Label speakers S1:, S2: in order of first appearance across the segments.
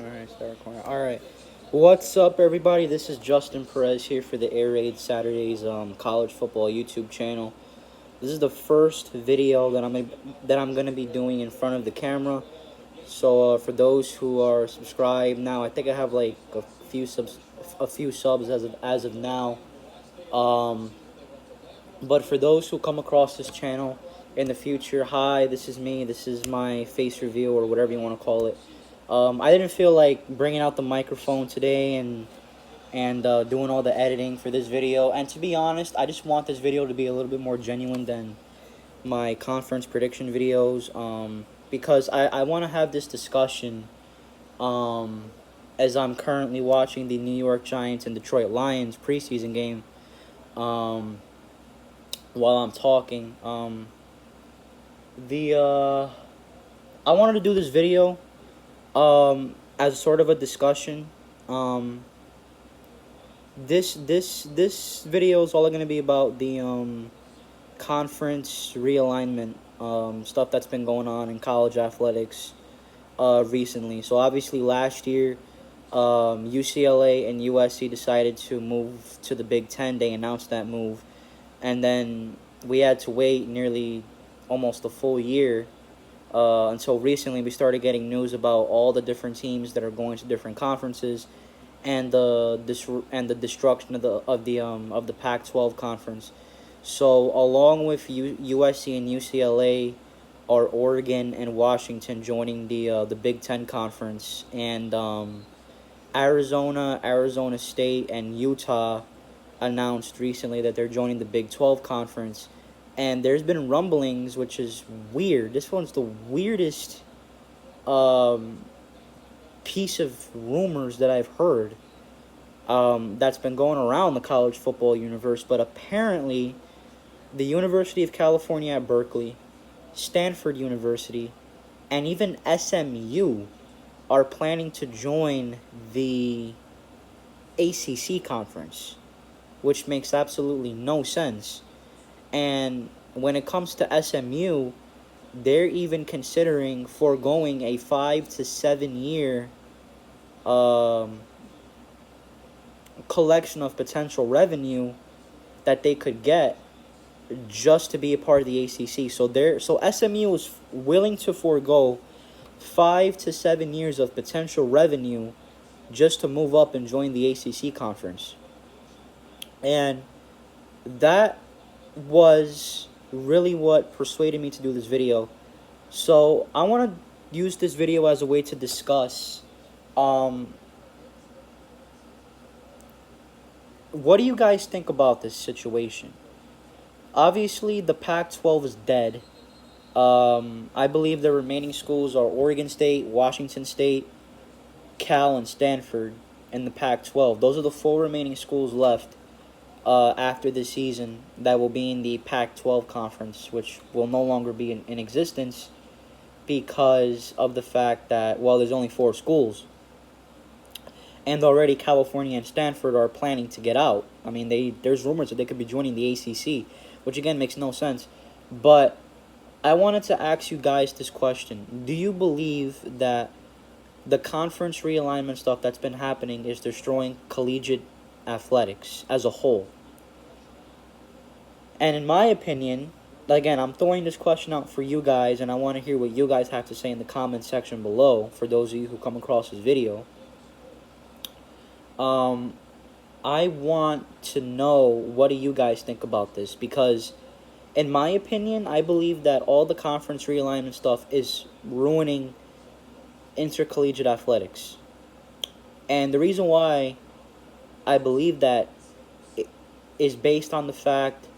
S1: Alright, start recording. Alright. What's up, everybody? This is Justin Perez here for the Air Raid Saturdays college football YouTube channel. This is the first video that I'm gonna be doing in front of the camera. So for those who are subscribed now, I think I have like a few subs as of now. But for those who come across this channel in the future, hi, this is me. This is my face reveal or whatever you want to call it. I didn't feel like bringing out the microphone today and doing all the editing for this video. And to be honest, I just want this video to be a little bit more genuine than my conference prediction videos. Because I want to have this discussion as I'm currently watching the New York Giants and Detroit Lions preseason game while I'm talking. I wanted to do this video as sort of a discussion. This video is all going to be about the conference realignment stuff that's been going on in college athletics recently. So obviously last year UCLA and USC decided to move to the Big Ten. They announced that move, and then we had to wait nearly almost a full year until recently we started getting news about all the different teams that are going to different conferences, and the destruction of the Pac-12 conference. So along with USC and UCLA are Oregon and Washington joining the Big Ten conference, and Arizona State, and Utah announced recently that they're joining the Big 12 conference. And there's been rumblings, which is weird. This one's the weirdest piece of rumors that I've heard that's been going around the college football universe. But apparently, the University of California at Berkeley, Stanford University, and even SMU are planning to join the ACC conference, which makes absolutely no sense. And when it comes to SMU, they're even considering foregoing a 5 to 7 year collection of potential revenue that they could get just to be a part of the ACC. So SMU is willing to forego 5 to 7 years of potential revenue just to move up and join the ACC conference. And that was really what persuaded me to do this video. So I want to use this video as a way to discuss what do you guys think about this situation? Obviously, the Pac-12 is dead. I believe the remaining schools are Oregon State, Washington State, Cal, and Stanford in the Pac-12. Those are the 4 remaining schools left after this season that will be in the Pac-12 conference, which will no longer be in existence because of the fact that, well, there's only 4 schools. And already California and Stanford are planning to get out. I mean, there's rumors that they could be joining the ACC, which again makes no sense. But I wanted to ask you guys this question. Do you believe that the conference realignment stuff that's been happening is destroying collegiate athletics as a whole? And in my opinion, again, I'm throwing this question out for you guys, and I want to hear what you guys have to say in the comment section below for those of you who come across this video. I want to know, what do you guys think about this? Because in my opinion, I believe that all the conference realignment stuff is ruining intercollegiate athletics. And the reason why I believe that is based on the fact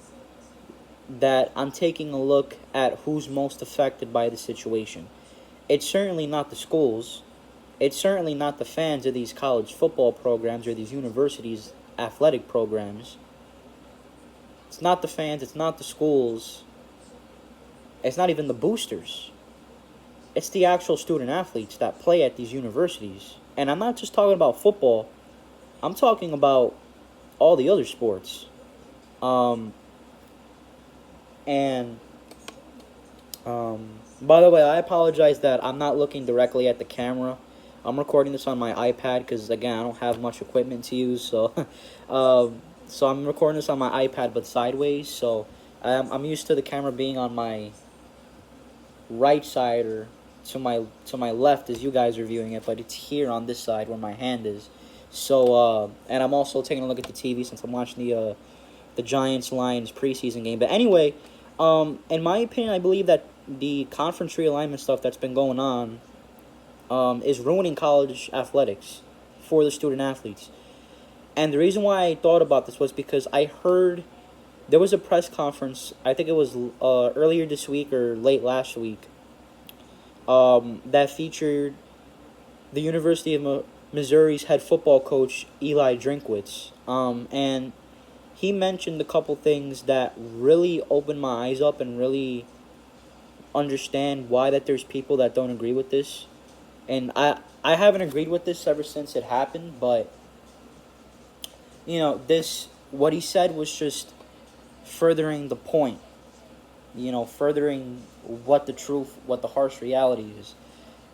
S1: that I'm taking a look at who's most affected by the situation. It's certainly not the schools. It's certainly not the fans of these college football programs or these universities' athletic programs. It's not the fans. It's not the schools. It's not even the boosters. It's the actual student athletes that play at these universities. And I'm not just talking about football. I'm talking about all the other sports. By the way, I apologize that I'm not looking directly at the camera. I'm recording this on my iPad because, again, I don't have much equipment to use. So, so I'm recording this on my iPad, but sideways. So I'm used to the camera being on my right side, or to my left as you guys are viewing it, but it's here on this side where my hand is. So, and I'm also taking a look at the TV since I'm watching the Giants-Lions preseason game. But anyway, in my opinion, I believe that the conference realignment stuff that's been going on is ruining college athletics for the student athletes. And the reason why I thought about this was because I heard there was a press conference, I think it was earlier this week or late last week, that featured the University of Missouri's head football coach, Eli Drinkwitz. And he mentioned a couple things that really opened my eyes up and really understand why that there's people that don't agree with this. And I haven't agreed with this ever since it happened, but what he said was just furthering the point, furthering what the harsh reality is.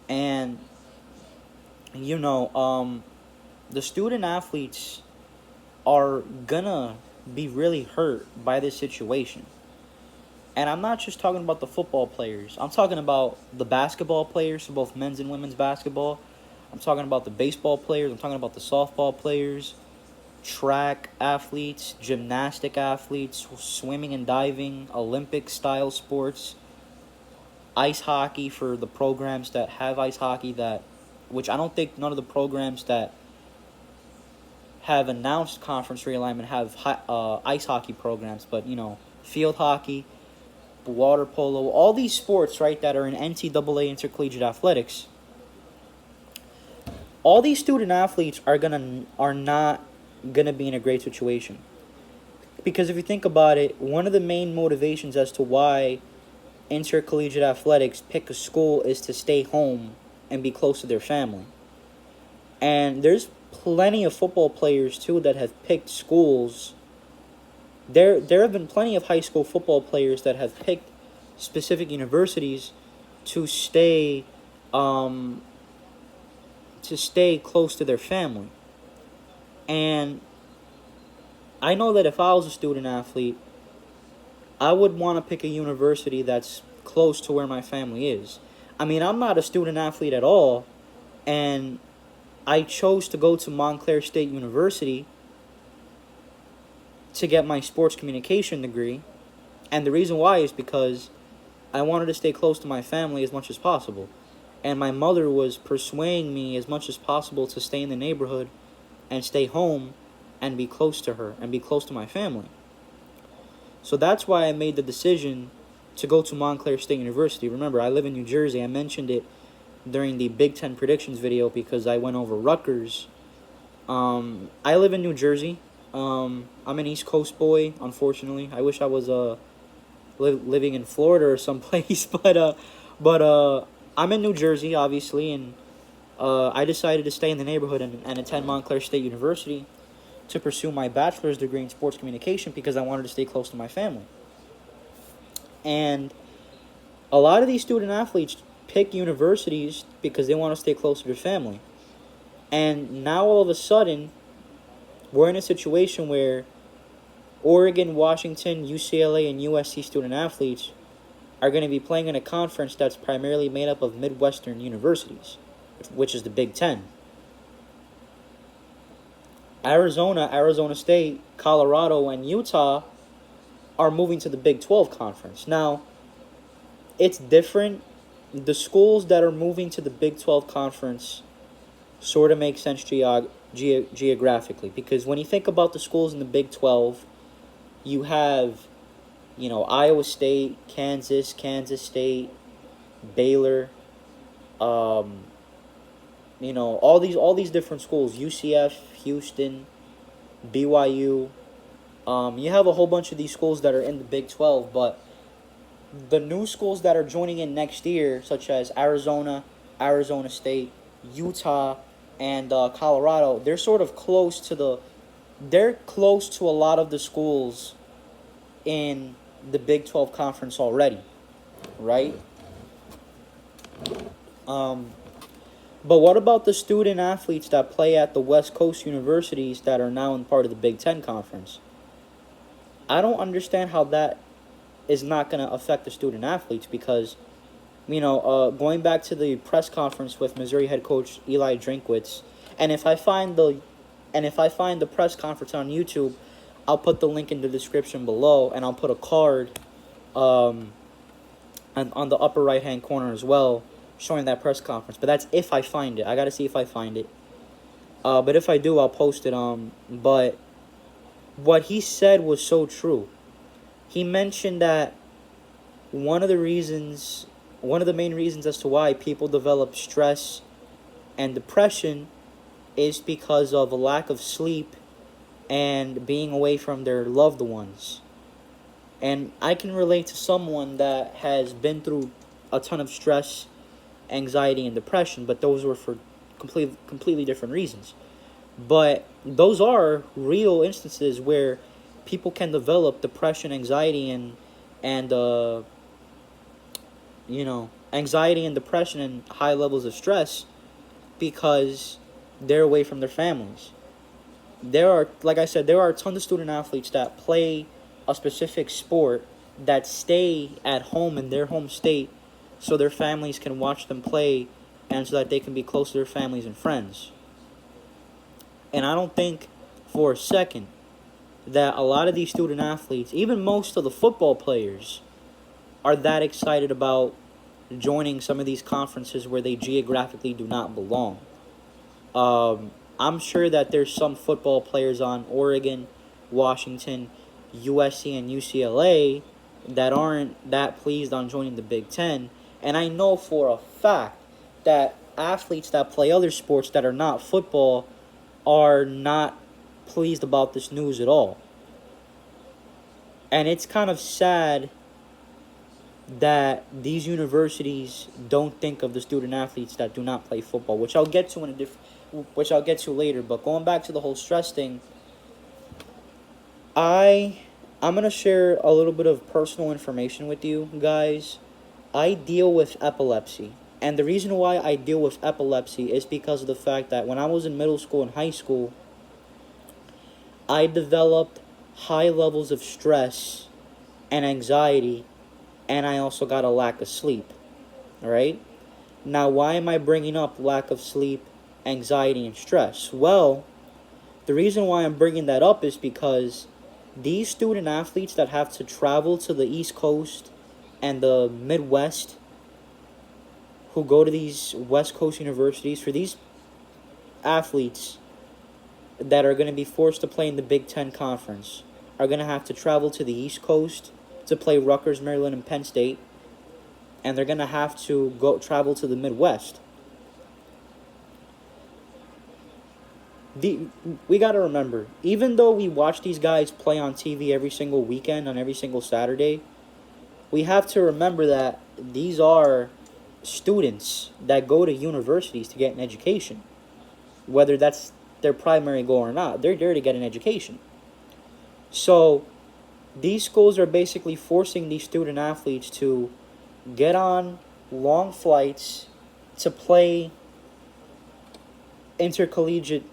S1: And the student athletes are gonna be really hurt by this situation. And I'm not just talking about the football players. I'm talking about the basketball players, for both men's and women's basketball. I'm talking about the baseball players. I'm talking about the softball players, track athletes, gymnastic athletes, swimming and diving, Olympic-style sports, ice hockey for the programs that have ice hockey, which I don't think none of the programs that have announced conference realignment have ice hockey programs, but, field hockey, water polo, all these sports, right, that are in NCAA intercollegiate athletics. All these student athletes are not gonna be in a great situation, because if you think about it, one of the main motivations as to why intercollegiate athletics pick a school is to stay home and be close to their family. And there's plenty of football players too that have picked schools. There have been plenty of high school football players that have picked specific universities to stay close to their family. And I know that if I was a student athlete, I would want to pick a university that's close to where my family is. I mean, I'm not a student athlete at all, and I chose to go to Montclair State University to get my sports communication degree. And the reason why is because I wanted to stay close to my family as much as possible. And my mother was persuading me as much as possible to stay in the neighborhood and stay home and be close to her and be close to my family. So that's why I made the decision to go to Montclair State University. Remember, I live in New Jersey. I mentioned it during the Big Ten predictions video because I went over Rutgers. I live in New Jersey. I'm an East Coast boy, unfortunately. I wish I was living in Florida or someplace, but I'm in New Jersey, obviously, and I decided to stay in the neighborhood and attend Montclair State University to pursue my bachelor's degree in sports communication because I wanted to stay close to my family. And a lot of these student athletes pick universities because they want to stay close to their family. And now all of a sudden, we're in a situation where Oregon, Washington, UCLA, and USC student athletes are going to be playing in a conference that's primarily made up of Midwestern universities, which is the Big Ten. Arizona State, Colorado, and Utah are moving to the Big 12 conference. Now, it's different. The schools that are moving to the Big 12 conference sort of make sense geographically, because when you think about the schools in the Big 12, you have, Iowa State, Kansas State, Baylor, all these different schools, UCF, Houston, BYU. You have a whole bunch of these schools that are in the Big 12, but the new schools that are joining in next year, such as Arizona State, Utah, and Colorado, they're sort of close to a lot of the schools in the Big 12 conference already, right? But what about the student athletes that play at the West Coast universities that are now in part of the Big Ten Conference? I don't understand how that is not going to affect the student athletes because, going back to the press conference with Missouri head coach Eli Drinkwitz, and if I find the press conference on YouTube, I'll put the link in the description below, and I'll put a card on the upper right hand corner as well, showing that press conference. But that's if I find it. I gotta see if I find it. But if I do, I'll post it. But what he said was so true. He mentioned that one of the main reasons as to why people develop stress and depression is because of a lack of sleep and being away from their loved ones. And I can relate to someone that has been through a ton of stress, anxiety, and depression, but those were for completely different reasons. But those are real instances where people can develop depression, anxiety, and anxiety and depression and high levels of stress because they're away from their families. Like I said, there are tons of student athletes that play a specific sport that stay at home in their home state so their families can watch them play and so that they can be close to their families and friends. And I don't think for a second that a lot of these student athletes, even most of the football players, are that excited about joining some of these conferences where they geographically do not belong. I'm sure that there's some football players on Oregon, Washington, USC, and UCLA that aren't that pleased on joining the Big Ten. And I know for a fact that athletes that play other sports that are not football are not pleased about this news at all. And it's kind of sad that these universities don't think of the student athletes that do not play football, which I'll get to later. But going back to the whole stress thing, I'm gonna share a little bit of personal information with you guys. I deal with epilepsy, and the reason why I deal with epilepsy is because of the fact that when I was in middle school and high school, I developed high levels of stress and anxiety, and I also got a lack of sleep. All right? Now, why am I bringing up lack of sleep, anxiety, and stress? Well, the reason why I'm bringing that up is because these student athletes that have to travel to the East Coast and the Midwest, who go to these West Coast universities, for these athletes that are going to be forced to play in the Big Ten Conference, are going to have to travel to the East Coast to play Rutgers, Maryland, and Penn State, and they're going to have to travel to the Midwest. We got to remember, even though we watch these guys play on TV every single weekend, on every single Saturday, we have to remember that these are students that go to universities to get an education. Whether that's their primary goal or not, they're there to get an education. So these schools are basically forcing these student athletes to get on long flights to play intercollegiate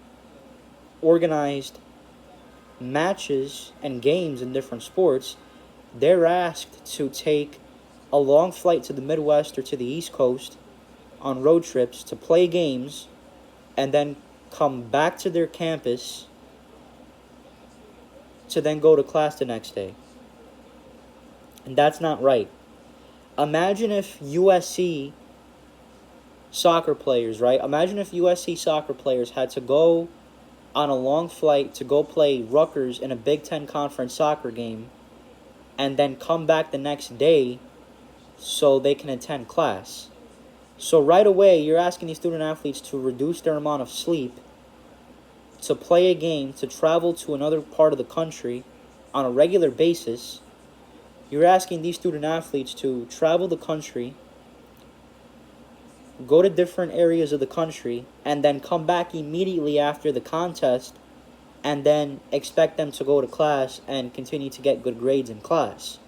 S1: organized matches and games in different sports. They're asked to take a long flight to the Midwest or to the East Coast on road trips to play games and then come back to their campus to then go to class the next day. And that's not right. Imagine if USC soccer players, right? Imagine if USC soccer players had to go on a long flight to go play Rutgers in a Big Ten Conference soccer game and then come back the next day so they can attend class. So right away, you're asking these student athletes to reduce their amount of sleep, to play a game, to travel to another part of the country on a regular basis. You're asking these student athletes to travel the country, go to different areas of the country, and then come back immediately after the contest and then expect them to go to class and continue to get good grades in class.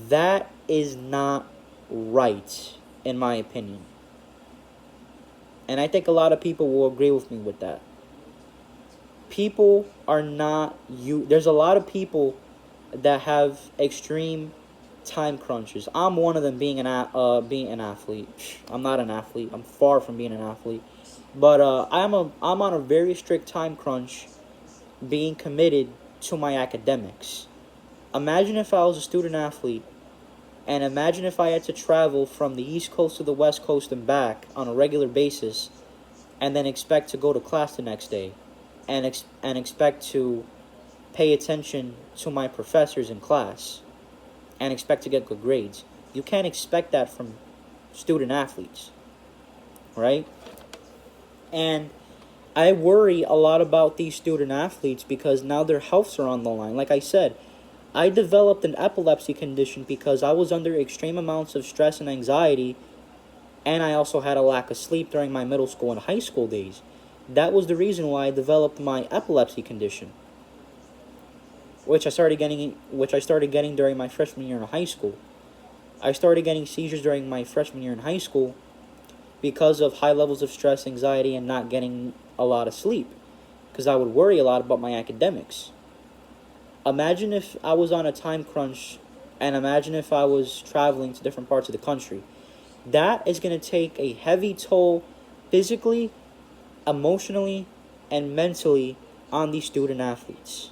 S1: That is not right, in my opinion. And I think a lot of people will agree with me with that. People are not you. There's a lot of people that have extreme time crunches. I'm one of them. Being an athlete. I'm not an athlete. I'm far from being an athlete. But I'm on a very strict time crunch, being committed to my academics. Imagine if I was a student athlete, and imagine if I had to travel from the East Coast to the West Coast and back on a regular basis, and then expect to go to class the next day, and expect to pay attention to my professors in class, and expect to get good grades. You can't expect that from student athletes, right? And I worry a lot about these student athletes because now their healths are on the line. Like I said, I developed an epilepsy condition because I was under extreme amounts of stress and anxiety, and I also had a lack of sleep during my middle school and high school days. That was the reason why I developed my epilepsy condition, which I started getting during my freshman year in high school. I started getting seizures during my freshman year in high school because of high levels of stress, anxiety, and not getting a lot of sleep, because I would worry a lot about my academics. Imagine if I was on a time crunch, and imagine if I was traveling to different parts of the country. That is going to take a heavy toll physically, emotionally, and mentally on these student athletes.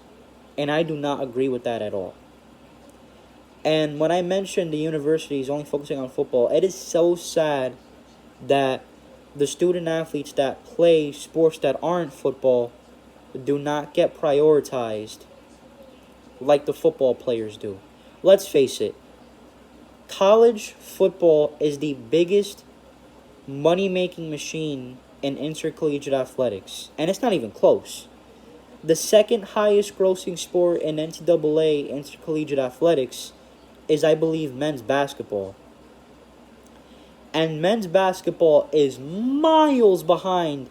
S1: And I do not agree with that at all. And when I mentioned the universities only focusing on football, it is so sad that the student athletes that play sports that aren't football do not get prioritized like the football players do. Let's face it, college football is the biggest money-making machine in intercollegiate athletics, and it's not even close. The second highest grossing sport in NCAA intercollegiate athletics is, I believe, men's basketball. And men's basketball is miles behind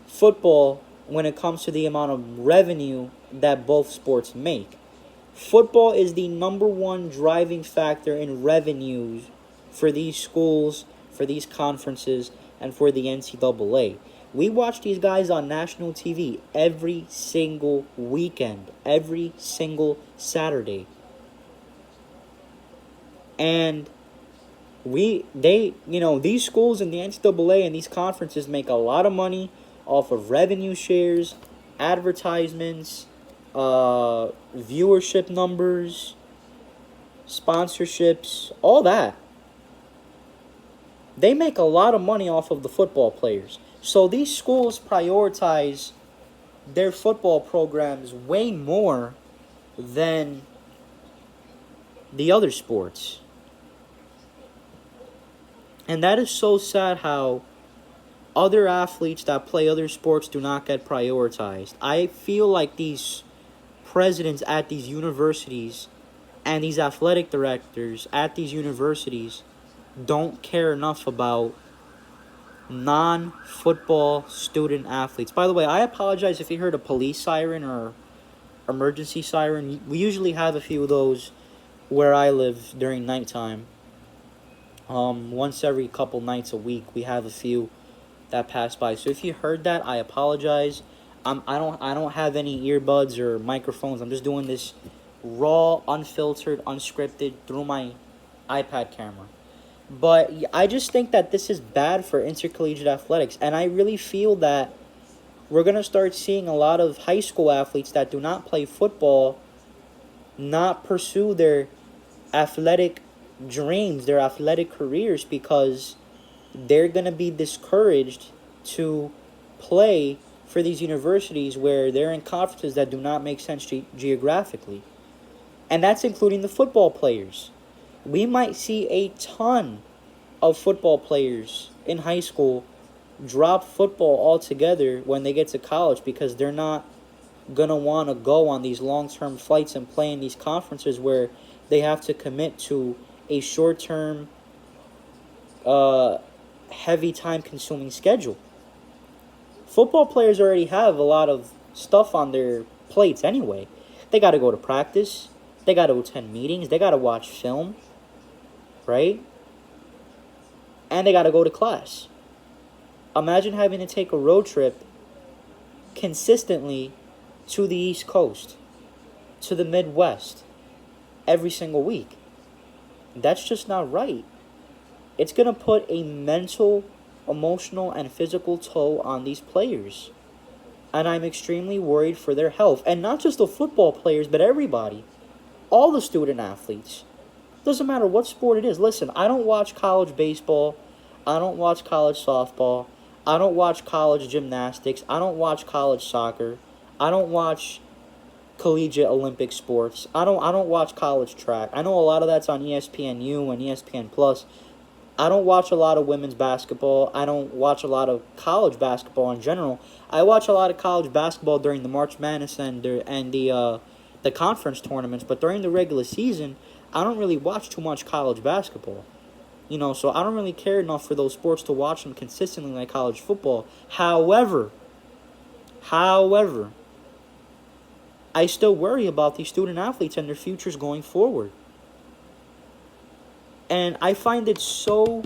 S1: football when it comes to the amount of revenue that both sports make. Football is the number one driving factor in revenues for these schools, for these conferences, and for the NCAA. We watch these guys on national TV every single weekend, every single Saturday. And these schools in the NCAA and these conferences make a lot of money off of revenue shares, advertisements, viewership numbers, sponsorships, all that. They make a lot of money off of the football players. So these schools prioritize their football programs way more than the other sports. And that is so sad how other athletes that play other sports do not get prioritized. I feel like these presidents at these universities and these athletic directors at these universities don't care enough about non-football student athletes. By the way, I apologize if you heard a police siren or emergency siren. We usually have a few of those where I live during nighttime. Once every couple nights a week, we have a few that pass by. So if you heard that, I apologize. I don't have any earbuds or microphones. I'm just doing this raw, unfiltered, unscripted through my iPad camera. But I just think that this is bad for intercollegiate athletics, and I really feel that we're going to start seeing a lot of high school athletes that do not play football not pursue their athletic dreams, their athletic careers, because they're going to be discouraged to play for these universities where they're in conferences that do not make sense geographically. And that's including the football players. We might see a ton of football players in high school drop football altogether when they get to college because they're not going to want to go on these long-term flights and play in these conferences where they have to commit to a short-term, heavy time-consuming schedule. Football players already have a lot of stuff on their plates anyway. They got to go to practice. They got to attend meetings. They got to watch film, right? And they got to go to class. Imagine having to take a road trip consistently to the East Coast, to the Midwest, every single week. That's just not right. It's going to put a mental, emotional, and physical toll on these players. And I'm extremely worried for their health. And not just the football players, but everybody. All the student athletes. Doesn't matter what sport it is. Listen, I don't watch college baseball. I don't watch college softball. I don't watch college gymnastics. I don't watch college soccer. I don't watch collegiate Olympic sports. I don't watch college track. I know a lot of that's on ESPNU and ESPN Plus. I don't watch a lot of women's basketball. I don't watch a lot of college basketball in general. I watch a lot of college basketball during the March Madness and the conference tournaments, but during the regular season, I don't really watch too much college basketball. So I don't really care enough for those sports to watch them consistently like college football. However, I still worry about these student athletes and their futures going forward. And I find it so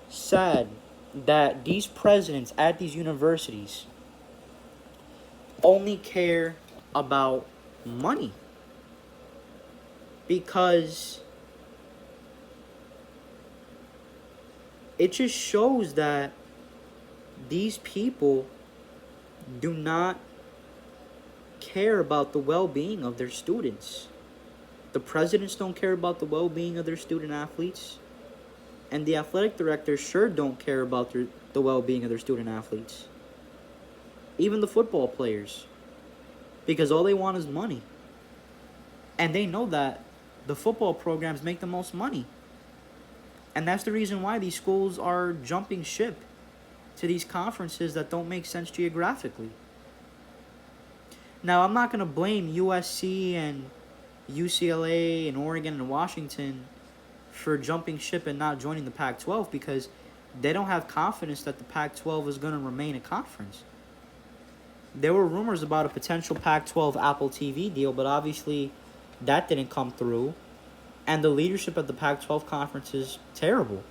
S1: sad that these presidents at these universities only care about money. Because it just shows that these people do not care about the well-being of their students. The presidents don't care about the well-being of their student athletes. And the athletic directors sure don't care about the well-being of their student athletes. Even the football players. Because all they want is money. And they know that the football programs make the most money. And that's the reason why these schools are jumping ship to these conferences that don't make sense geographically. Now, I'm not going to blame USC and UCLA and Oregon and Washington for jumping ship and not joining the Pac-12 because they don't have confidence that the Pac-12 is going to remain a conference. There were rumors about a potential Pac-12 Apple TV deal, but obviously that didn't come through. And the leadership at the Pac-12 conference is terrible.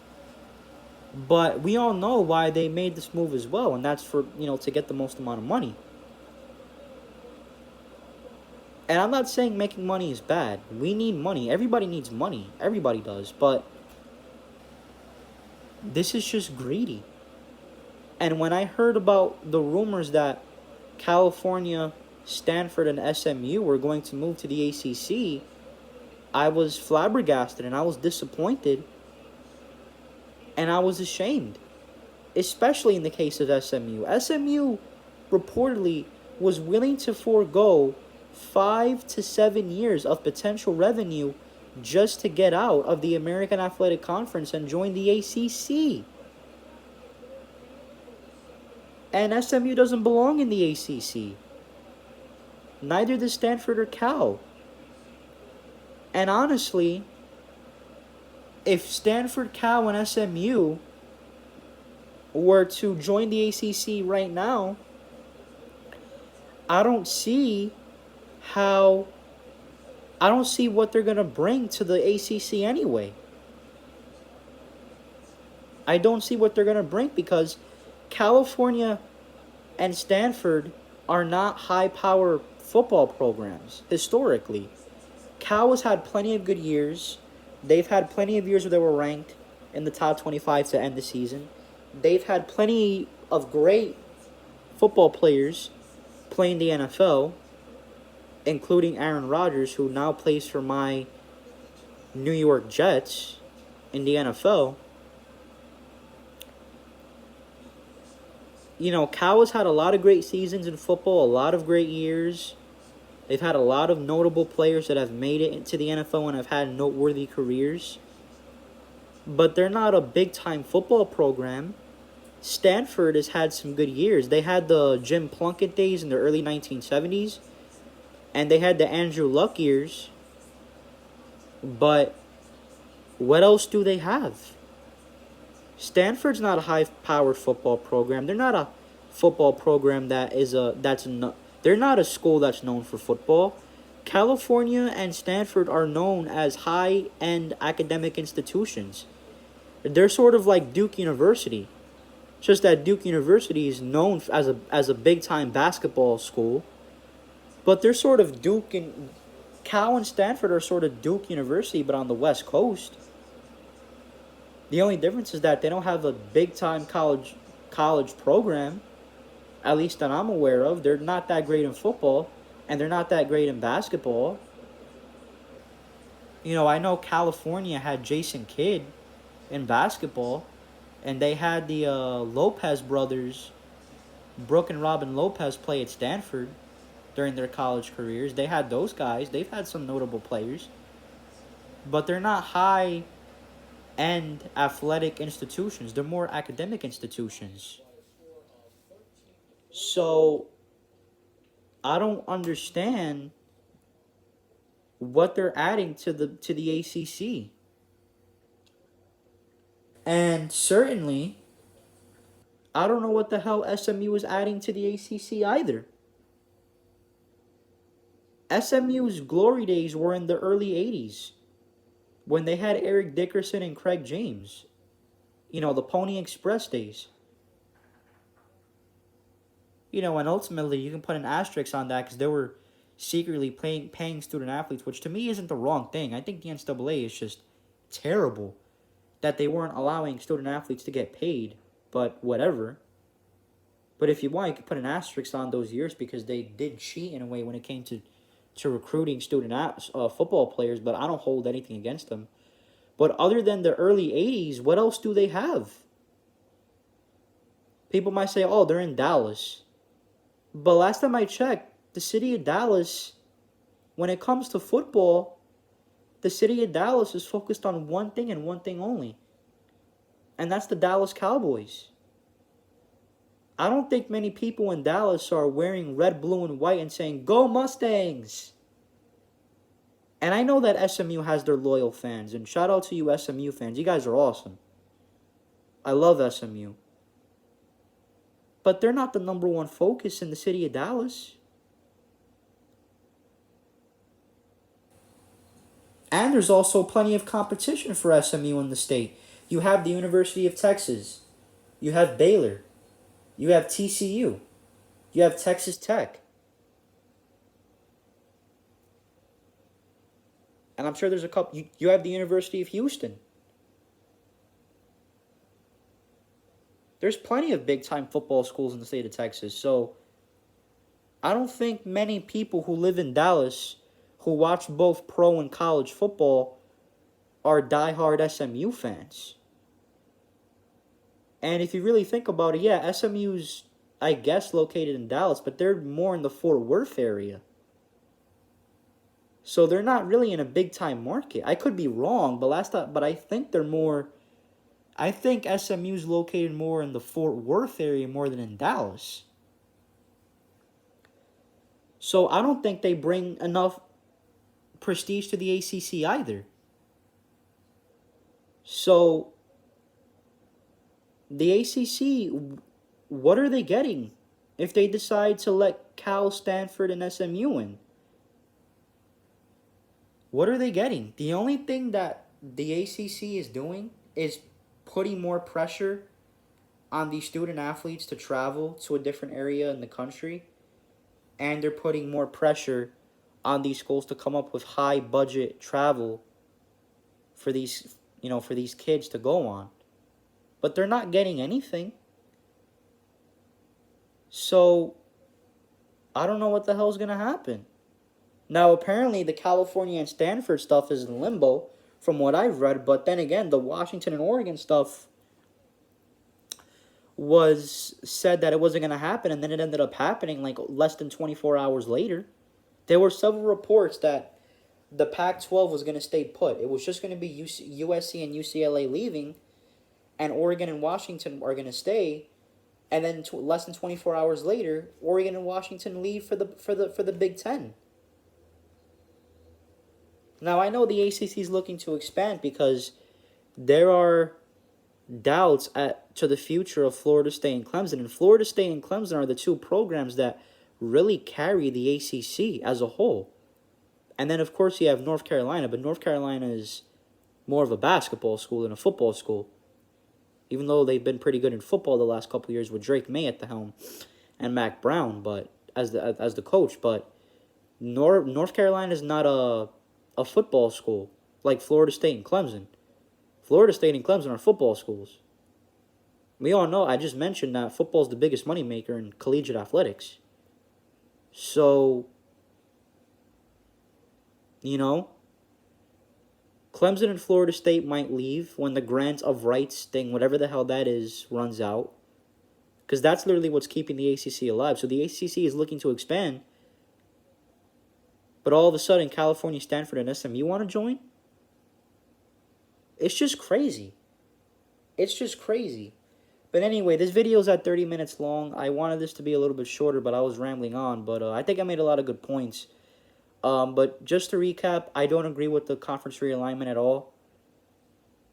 S1: But we all know why they made this move as well, and that's for, to get the most amount of money. And I'm not saying making money is bad. We need money. Everybody needs money. Everybody does. But this is just greedy. And when I heard about the rumors that California, Stanford, and SMU were going to move to the ACC, I was flabbergasted and I was disappointed. And I was ashamed. Especially in the case of SMU. SMU reportedly was willing to forego 5 to 7 years of potential revenue just to get out of the American Athletic Conference and join the ACC. And SMU doesn't belong in the ACC. Neither does Stanford or Cal. And honestly, if Stanford, Cal, and SMU were to join the ACC right now, I don't see what they're going to bring to the ACC anyway. I don't see what they're going to bring because California and Stanford are not high-power football programs, historically. Cal has had plenty of good years. They've had plenty of years where they were ranked in the top 25 to end the season. They've had plenty of great football players playing the NFL, including Aaron Rodgers, who now plays for my New York Jets in the NFL. Cal has had a lot of great seasons in football, a lot of great years. They've had a lot of notable players that have made it into the NFL and have had noteworthy careers. But they're not a big-time football program. Stanford has had some good years. They had the Jim Plunkett days in the early 1970s. And they had the Andrew Luck years. But what else do they have? Stanford's not a high-powered football program. They're not a football program they're not a school that's known for football. California and Stanford are known as high-end academic institutions. They're sort of like Duke University. It's just that Duke University is known as a big time basketball school, but they're sort of Duke and Cal and Stanford are sort of Duke University, but on the West Coast. The only difference is that they don't have a big time college program, at least that I'm aware of. They're not that great in football, and they're not that great in basketball. You know, I know California had Jason Kidd in basketball, and they had the Lopez brothers, Brooke and Robin Lopez, play at Stanford during their college careers. They had those guys. They've had some notable players, but they're not high end athletic institutions. They're more academic institutions. So I don't understand what they're adding to the ACC. And certainly, I don't know what the hell SMU is adding to the ACC either. SMU's glory days were in the early 80s when they had Eric Dickerson and Craig James. You know, the Pony Express days. You know, and ultimately you can put an asterisk on that because they were secretly paying student athletes, which to me isn't the wrong thing. I think the NCAA is just terrible that they weren't allowing student athletes to get paid, but whatever. But if you want, you could put an asterisk on those years because they did cheat in a way when it came to recruiting football players, but I don't hold anything against them. But other than the early 80s, what else do they have? People might say, oh, they're in Dallas. But last time I checked, the city of Dallas, when it comes to football, the city of Dallas is focused on one thing and one thing only. And that's the Dallas Cowboys. I don't think many people in Dallas are wearing red, blue, and white and saying, "Go Mustangs!" And I know that SMU has their loyal fans, and shout out to you SMU fans. You guys are awesome. I love SMU. But they're not the number one focus in the city of Dallas. And there's also plenty of competition for SMU in the state. You have the University of Texas. You have Baylor. You have TCU. You have Texas Tech. And I'm sure there's a couple. You have the University of Houston. There's plenty of big-time football schools in the state of Texas. So I don't think many people who live in Dallas who watch both pro and college football are diehard SMU fans. And if you really think about it, yeah, SMU's, I guess, located in Dallas, but they're more in the Fort Worth area. So they're not really in a big-time market. I could be wrong, but I think they're more... I think SMU's located more in the Fort Worth area more than in Dallas. So I don't think they bring enough prestige to the ACC either. So the ACC, what are they getting if they decide to let Cal, Stanford, and SMU in? What are they getting? The only thing that the ACC is doing is putting more pressure on these student athletes to travel to a different area in the country, and they're putting more pressure on these schools to come up with high budget travel for these kids to go on. But they're not getting anything. So I don't know what the hell's going to happen. Now, apparently the California and Stanford stuff is in limbo from what I've read, but then again, the Washington and Oregon stuff was said that it wasn't going to happen, and then it ended up happening like less than 24 hours later. There were several reports that the Pac-12 was going to stay put. It was just going to be USC and UCLA leaving, and Oregon and Washington are going to stay. And then less than 24 hours later, Oregon and Washington leave for the Big Ten. Now, I know the ACC is looking to expand because there are doubts to the future of Florida State and Clemson. And Florida State and Clemson are the two programs that really carry the ACC as a whole. And then, of course, you have North Carolina, but North Carolina is more of a basketball school than a football school. even though they've been pretty good in football the last couple of years with Drake May at the helm and Mac Brown, but as the coach. But North Carolina is not a football school like Florida State and Clemson. Florida State and Clemson are football schools. We all know, I just mentioned that football is the biggest moneymaker in collegiate athletics. So, you know, Clemson and Florida State might leave when the grant of rights thing, whatever the hell that is, runs out. Because that's literally what's keeping the ACC alive. So the ACC is looking to expand. But all of a sudden, California, Stanford, and SMU want to join? It's just crazy. It's just crazy. But anyway, this video is at 30 minutes long. I wanted this to be a little bit shorter, but I was rambling on. But I think I made a lot of good points. But just to recap, I don't agree with the conference realignment at all.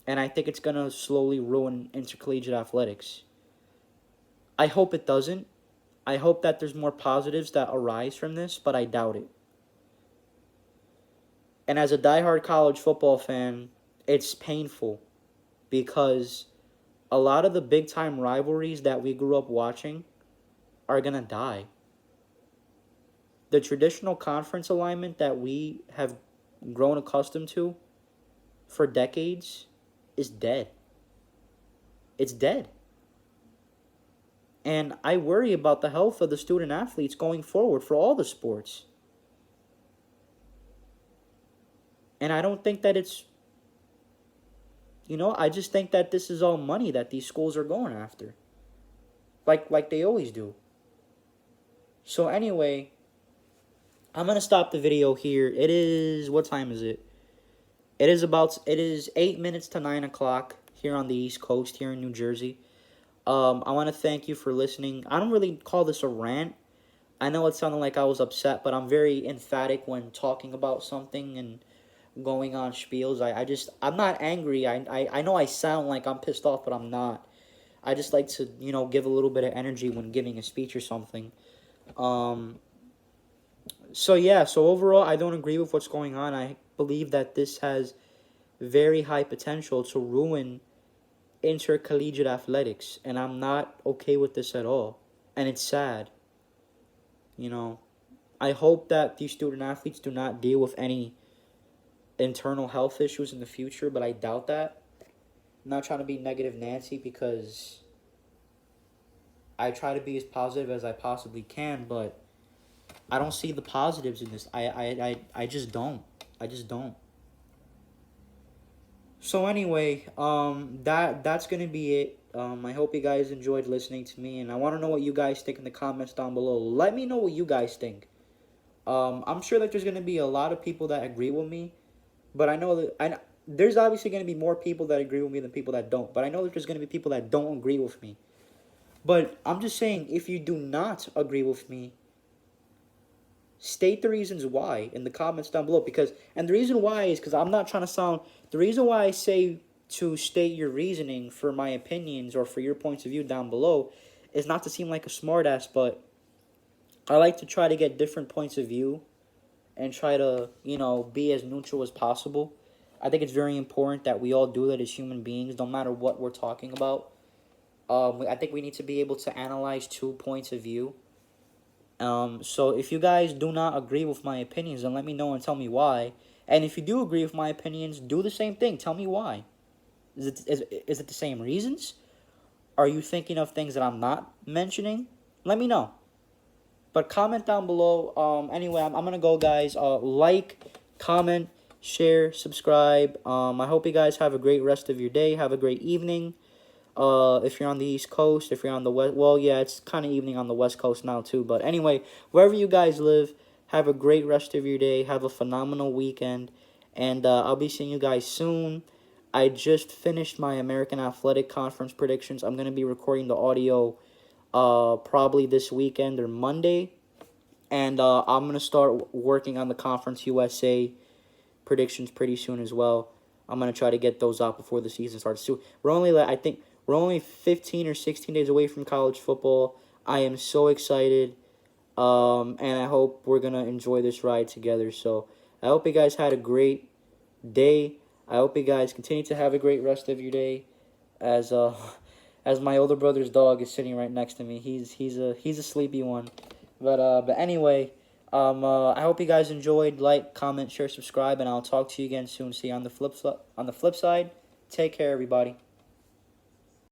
S1: And I think it's going to slowly ruin intercollegiate athletics. I hope it doesn't. I hope that there's more positives that arise from this, but I doubt it. And as a diehard college football fan, it's painful because a lot of the big-time rivalries that we grew up watching are going to die. The traditional conference alignment that we have grown accustomed to for decades is dead. It's dead. And I worry about the health of the student athletes going forward for all the sports. And I don't think that it's, I just think that this is all money that these schools are going after. Like they always do. So anyway, I'm going to stop the video here. It is, what time is it? It is 8 minutes to 9 o'clock here on the East Coast, here in New Jersey. I want to thank you for listening. I don't really call this a rant. I know it sounded like I was upset, but I'm very emphatic when talking about something and going on spiels. I'm not angry. I know I sound like I'm pissed off, but I'm not. I just like to, give a little bit of energy when giving a speech or something. So overall, I don't agree with what's going on. I believe that this has very high potential to ruin intercollegiate athletics, and I'm not okay with this at all. And it's sad. I hope that these student athletes do not deal with any internal health issues in the future, but I doubt that. I'm not trying to be negative Nancy because I try to be as positive as I possibly can, but I don't see the positives in this. I just don't. I just don't. So anyway, that's going to be it. I hope you guys enjoyed listening to me, and I want to know what you guys think in the comments down below. Let me know what you guys think. I'm sure that there's going to be a lot of people that agree with me, but I know that there's obviously going to be more people that agree with me than people that don't. But I know that there's going to be people that don't agree with me. But I'm just saying, if you do not agree with me, state the reasons why in the comments down below. And the reason why is because I'm not trying to sound... The reason why I say to state your reasoning for my opinions or for your points of view down below is not to seem like a smartass, but I like to try to get different points of view and try to, be as neutral as possible. I think it's very important that we all do that as human beings, no matter what we're talking about. I think we need to be able to analyze two points of view. So if you guys do not agree with my opinions, then let me know and tell me why. And if you do agree with my opinions, do the same thing. Tell me why. Is it the same reasons? Are you thinking of things that I'm not mentioning? Let me know. But comment down below. Anyway, I'm going to go, guys. Like, comment, share, subscribe. I hope you guys have a great rest of your day. Have a great evening. If you're on the East Coast, if you're on the West, well, yeah, it's kind of evening on the West Coast now too, but anyway, wherever you guys live, have a great rest of your day, have a phenomenal weekend, and I'll be seeing you guys soon. I just finished my American Athletic Conference predictions. I'm going to be recording the audio probably this weekend or Monday, and I'm going to start working on the Conference USA predictions pretty soon as well. I'm going to try to get those out before the season starts too. We're only 15 or 16 days away from college football. I am so excited, and I hope we're going to enjoy this ride together. So I hope you guys had a great day. I hope you guys continue to have a great rest of your day. As as my older brother's dog is sitting right next to me. He's a sleepy one. But anyway, I hope you guys enjoyed. Like, comment, share, subscribe, and I'll talk to you again soon. See you on the flip side. Take care, everybody.